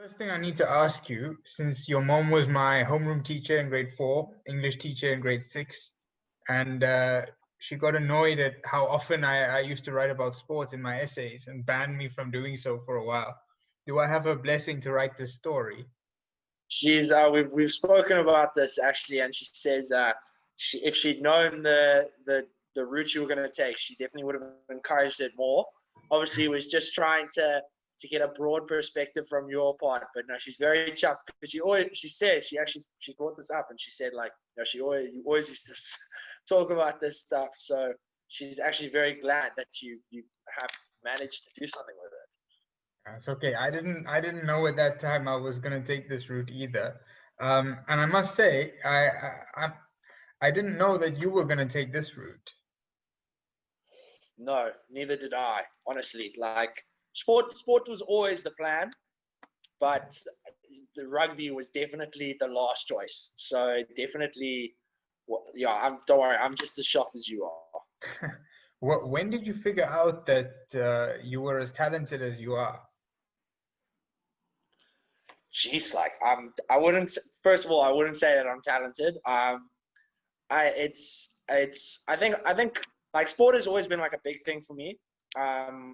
First thing I need to ask you, since your mom was my homeroom teacher in grade 4, English teacher in grade 6, and she got annoyed at how often I used to write about sports in my essays and banned me from doing so for a while. Do I have her blessing to write this story? We've spoken about this actually, and she says if she'd known the route you were going to take, she definitely would have encouraged it more. Obviously, it was just trying to get a broad perspective from your part, but no, she's very chuffed because she brought this up, and she said, like, you always used to talk about this stuff, so she's actually very glad that you have managed to do something with it. That's okay. I didn't know at that time I was going to take this route either. And I must say, I didn't know that you were going to take this route. No, neither did I, honestly. Like, sport was always the plan, but the rugby was definitely the last choice. So definitely, don't worry, I'm just as shocked as you are. When did you figure out that you were as talented as you are? Jeez, like, I wouldn't. First of all, I wouldn't say that I'm talented. I think like sport has always been like a big thing for me.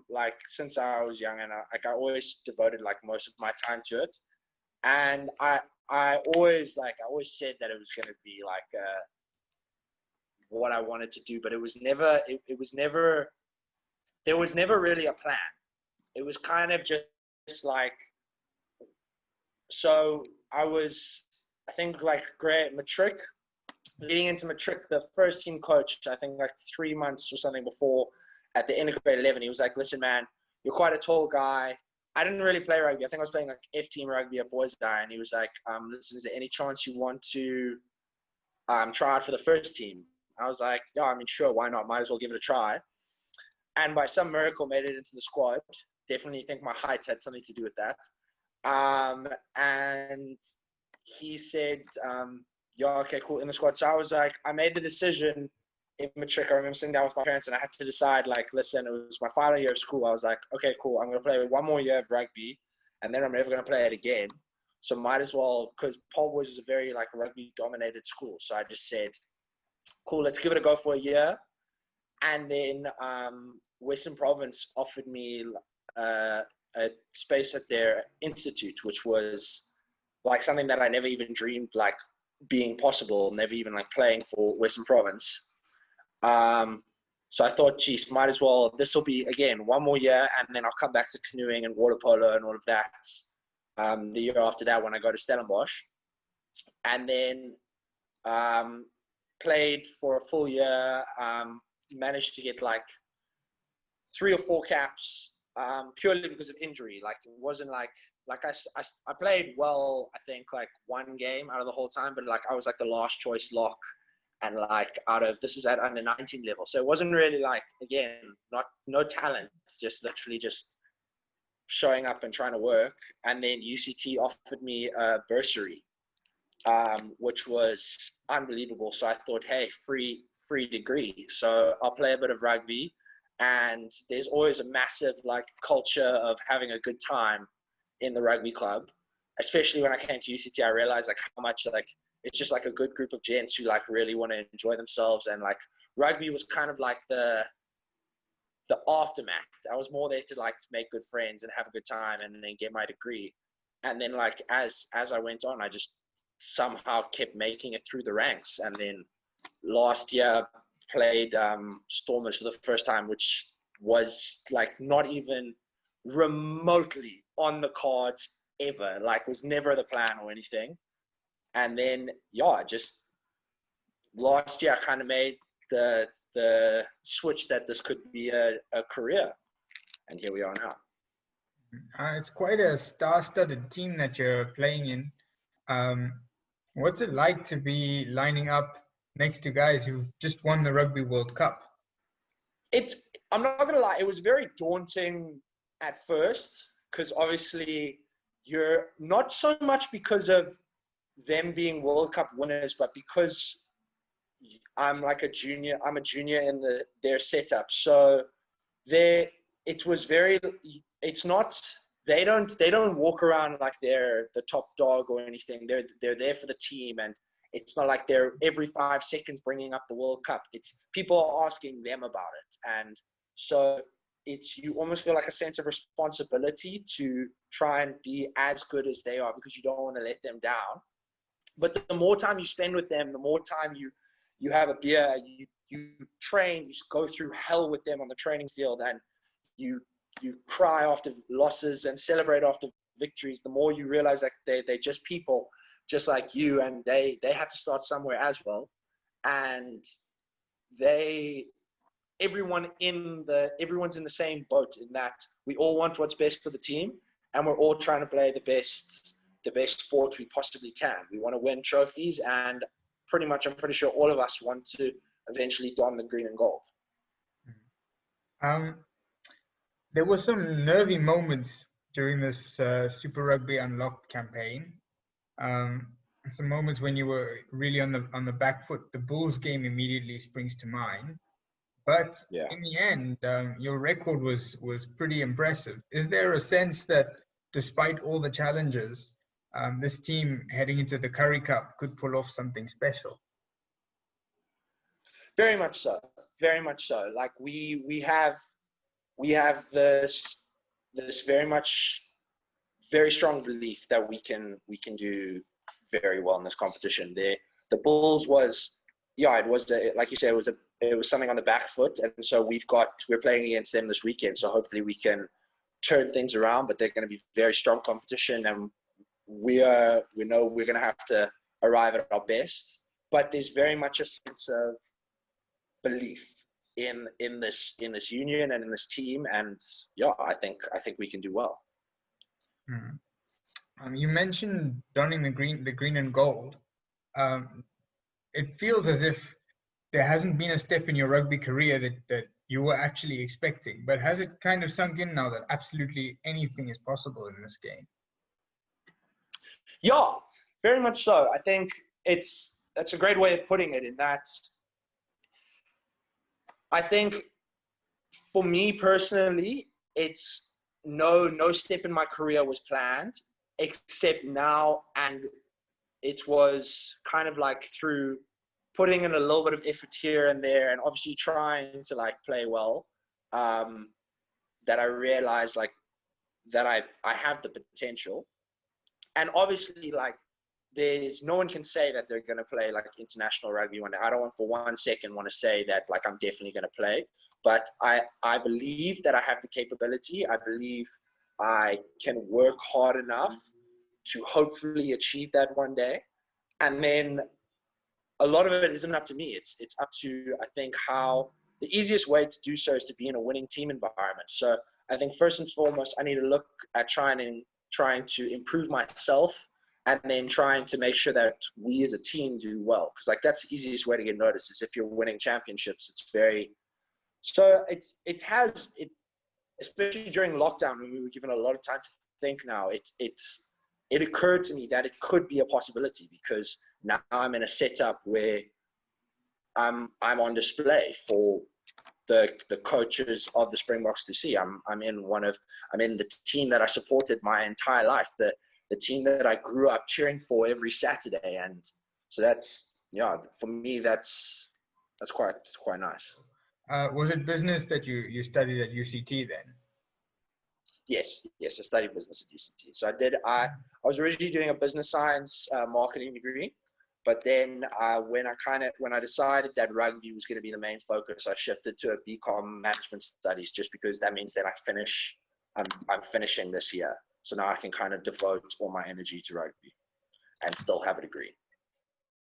Like since I was young, and I always devoted like most of my time to it. And I always said that it was going to be like what I wanted to do, but it was never. There was never really a plan. It was kind of just like. So I think like grade matric, leading into matric, the first team coach, I think like 3 months or something before, at the end of grade 11, he was like, listen, man, you're quite a tall guy. I didn't really play rugby. I think I was playing like F team rugby at boys guy. And he was like, listen, is there any chance you want to try out for the first team? I was like, yeah, I mean, sure, why not? Might as well give it a try. And by some miracle made it into the squad. Definitely think my height had something to do with that. And he said, yeah, okay, cool, in the squad. So I was like, I made the decision in matric. I remember sitting down with my parents and I had to decide, like, listen, it was my final year of school. I was like, okay, cool, I'm going to play one more year of rugby and then I'm never going to play it again. So might as well, because Paul Boys was a very like rugby dominated school. So I just said, cool, let's give it a go for a year. And then Western Province offered me a space at their institute, which was like something that I never even dreamed like being possible, never even like playing for Western Province. So I thought, geez, might as well, this will be again one more year and then I'll come back to canoeing and water polo and all of that the year after that when I go to Stellenbosch. And then played for a full year, managed to get like 3 or 4 caps, purely because of injury. Like it wasn't like I played well, I think like 1 game out of the whole time, but like I was like the last choice lock, and like this is at under 19 level, so it wasn't really like, again, no talent, just literally just showing up and trying to work. And then UCT offered me a bursary, which was unbelievable. So I thought, hey, free degree, so I'll play a bit of rugby. And there's always a massive like culture of having a good time in the rugby club. Especially when I came to UCT, I realized like how much like it's just like a good group of gents who like really want to enjoy themselves. And like rugby was kind of like the aftermath. I was more there to like make good friends and have a good time and then get my degree. And then like as I went on, I just somehow kept making it through the ranks. And then last year played Stormers for the first time, which was like not even remotely on the cards ever, like was never the plan or anything. And then just last year I kind of made the switch that this could be a career, and here we are now. It's quite a star-studded team that you're playing in. What's it like to be lining up next to guys who've just won the Rugby World Cup? I'm not going to lie, it was very daunting at first, because obviously you're not so much because of them being World Cup winners, but because I'm a junior in their setup. So it's not they don't walk around like they're the top dog or anything. They're there for the team, and it's not like they're every 5 seconds bringing up the World Cup. It's people are asking them about it, and so you almost feel like a sense of responsibility to try and be as good as they are, because you don't want to let them down. But the more time you spend with them, the more time you have a beer, you train, you go through hell with them on the training field, and you cry after losses and celebrate after victories, the more you realize that they're just people just like you, and they had to start somewhere as well. And everyone's in the same boat, in that we all want what's best for the team, and we're all trying to play the best sport we possibly can. We want to win trophies, and I'm pretty sure all of us want to eventually don the green and gold. There were some nervy moments during this Super Rugby Unlocked campaign. Some moments when you were really on the back foot. The Bulls game immediately springs to mind. But in the end, your record was pretty impressive. Is there a sense that despite all the challenges, this team heading into the Currie Cup could pull off something special? Very much so. Very much so. Like we have this very strong belief that we can do very well in this competition. The Bulls was like you said, it was something on the back foot, and so we're playing against them this weekend. So hopefully we can turn things around. But they're going to be very strong competition, and we know we're going to have to arrive at our best. But there's very much a sense of belief in this union and in this team, and I think we can do well. You mentioned donning the green and gold. It feels as if there hasn't been a step in your rugby career that you were actually expecting, but has it kind of sunk in now that absolutely anything is possible in this game? Yeah, very much so. I think that's a great way of putting it, in that I think for me personally, it's no step in my career was planned except now, and it was kind of like through putting in a little bit of effort here and there, and obviously trying to like play well, that I realized like that I have the potential. And obviously, like, there's no one can say that they're going to play like international rugby one day. I don't want for 1 second want to say that like I'm definitely going to play, but I believe that I have the capability. I believe I can work hard enough to hopefully achieve that one day. And then a lot of it isn't up to me. It's up to, I think, how the easiest way to do so is to be in a winning team environment. So I think first and foremost, I need to look at trying to improve myself, and then trying to make sure that we as a team do well. Because like that's the easiest way to get noticed, is if you're winning championships. Especially during lockdown when we were given a lot of time to think now, it occurred to me that it could be a possibility, because now I'm in a setup where I'm on display for the coaches of the Springboks to see. I'm in the team that I supported my entire life, the team that I grew up cheering for every Saturday. And so that's, for me, that's quite nice. Was it business that you studied at UCT then? Yes, I studied business at UCT. So I was originally doing a business science marketing degree, but then when I decided that rugby was going to be the main focus, I shifted to a BCom management studies, just because that means that I'm finishing this year. So now I can kind of devote all my energy to rugby and still have a degree.